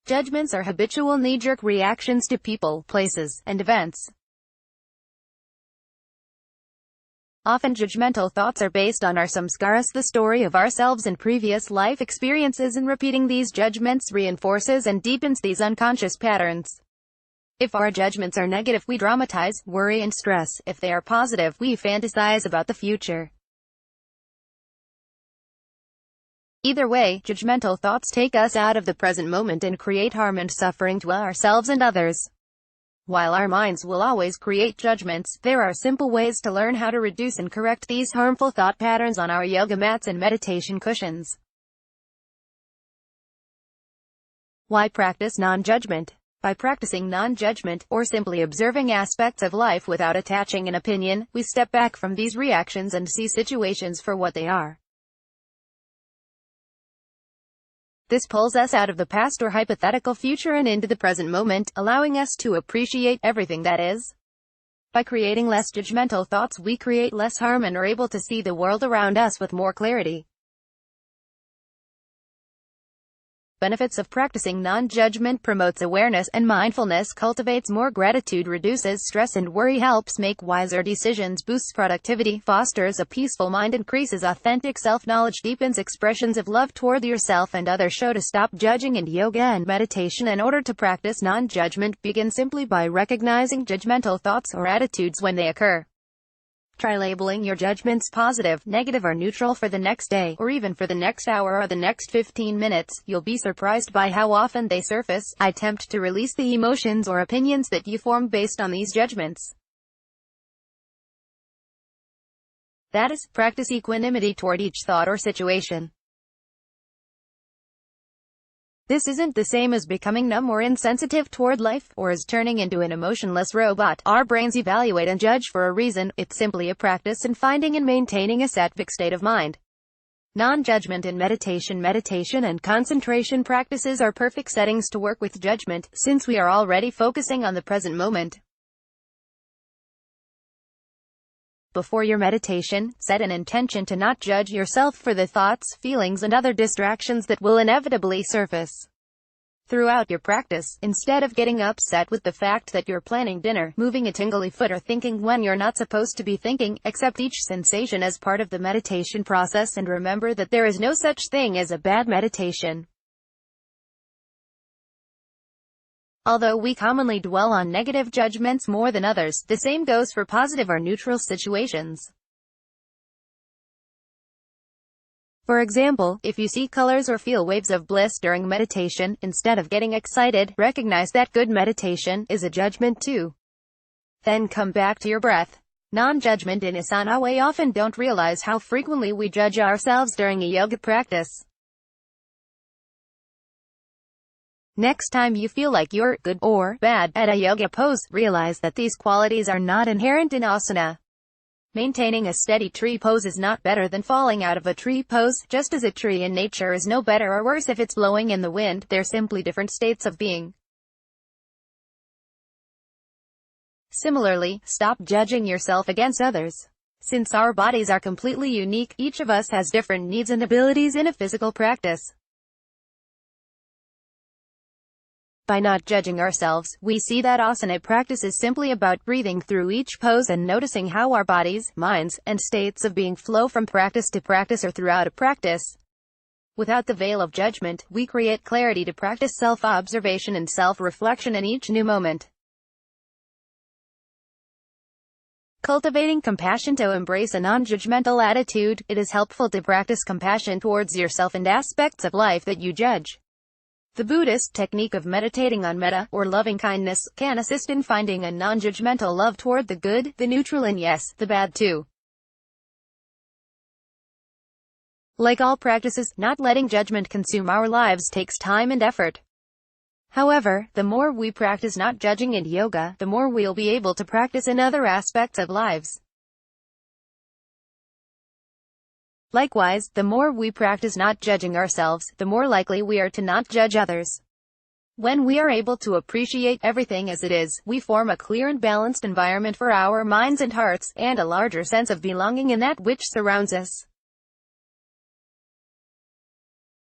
Judgments are habitual knee-jerk reactions to people, places, and events. Often judgmental thoughts are based on our samskaras, the story of ourselves and previous life experiences, and repeating these judgments reinforces and deepens these unconscious patterns. If our judgments are negative, we dramatize, worry and stress. If they are positive, we fantasize about the future. Either way, judgmental thoughts take us out of the present moment and create harm and suffering to ourselves and others. While our minds will always create judgments, there are simple ways to learn how to reduce and correct these harmful thought patterns on our yoga mats and meditation cushions. Why practice non-judgment? By practicing non-judgment, or simply observing aspects of life without attaching an opinion, we step back from these reactions and see situations for what they are. This pulls us out of the past or hypothetical future and into the present moment, allowing us to appreciate everything that is. By creating less judgmental thoughts, we create less harm and are able to see the world around us with more clarity. Benefits of practicing non-judgment: promotes awareness and mindfulness, cultivates more gratitude, reduces stress and worry, helps make wiser decisions, boosts productivity, fosters a peaceful mind, increases authentic self-knowledge, deepens expressions of love toward yourself and others. Show to stop judging in yoga and meditation. In order to practice non-judgment, begin simply by recognizing judgmental thoughts or attitudes when they occur. Try labeling your judgments positive, negative or neutral for the next day, or even for the next hour or the next 15 minutes. You'll be surprised by how often they surface. Attempt to release the emotions or opinions that you form based on these judgments. That is, practice equanimity toward each thought or situation. This isn't the same as becoming numb or insensitive toward life, or as turning into an emotionless robot. Our brains evaluate and judge for a reason. It's simply a practice in finding and maintaining a sattvic state of mind. Non-judgment in meditation. Meditation and concentration practices are perfect settings to work with judgment, since we are already focusing on the present moment. Before your meditation, set an intention to not judge yourself for the thoughts, feelings and other distractions that will inevitably surface throughout your practice. Instead of getting upset with the fact that you're planning dinner, moving a tingly foot or thinking when you're not supposed to be thinking, accept each sensation as part of the meditation process and remember that there is no such thing as a bad meditation. Although we commonly dwell on negative judgments more than others, the same goes for positive or neutral situations. For example, if you see colors or feel waves of bliss during meditation, instead of getting excited, recognize that good meditation is a judgment too. Then come back to your breath. Non-judgment in asana. We often don't realize how frequently we judge ourselves during a yoga practice. Next time you feel like you're good or bad at a yoga pose, realize that these qualities are not inherent in asana. Maintaining a steady tree pose is not better than falling out of a tree pose, just as a tree in nature is no better or worse if it's blowing in the wind. They're simply different states of being. Similarly, stop judging yourself against others. Since our bodies are completely unique, each of us has different needs and abilities in a physical practice. By not judging ourselves, we see that asana practice is simply about breathing through each pose and noticing how our bodies, minds, and states of being flow from practice to practice or throughout a practice. Without the veil of judgment, we create clarity to practice self-observation and self-reflection in each new moment. Cultivating compassion. To embrace a non-judgmental attitude, it is helpful to practice compassion towards yourself and aspects of life that you judge. The Buddhist technique of meditating on metta, or loving-kindness, can assist in finding a non-judgmental love toward the good, the neutral and yes, the bad too. Like all practices, not letting judgment consume our lives takes time and effort. However, the more we practice not judging in yoga, the more we'll be able to practice in other aspects of lives. Likewise, the more we practice not judging ourselves, the more likely we are to not judge others. When we are able to appreciate everything as it is, we form a clear and balanced environment for our minds and hearts, and a larger sense of belonging in that which surrounds us.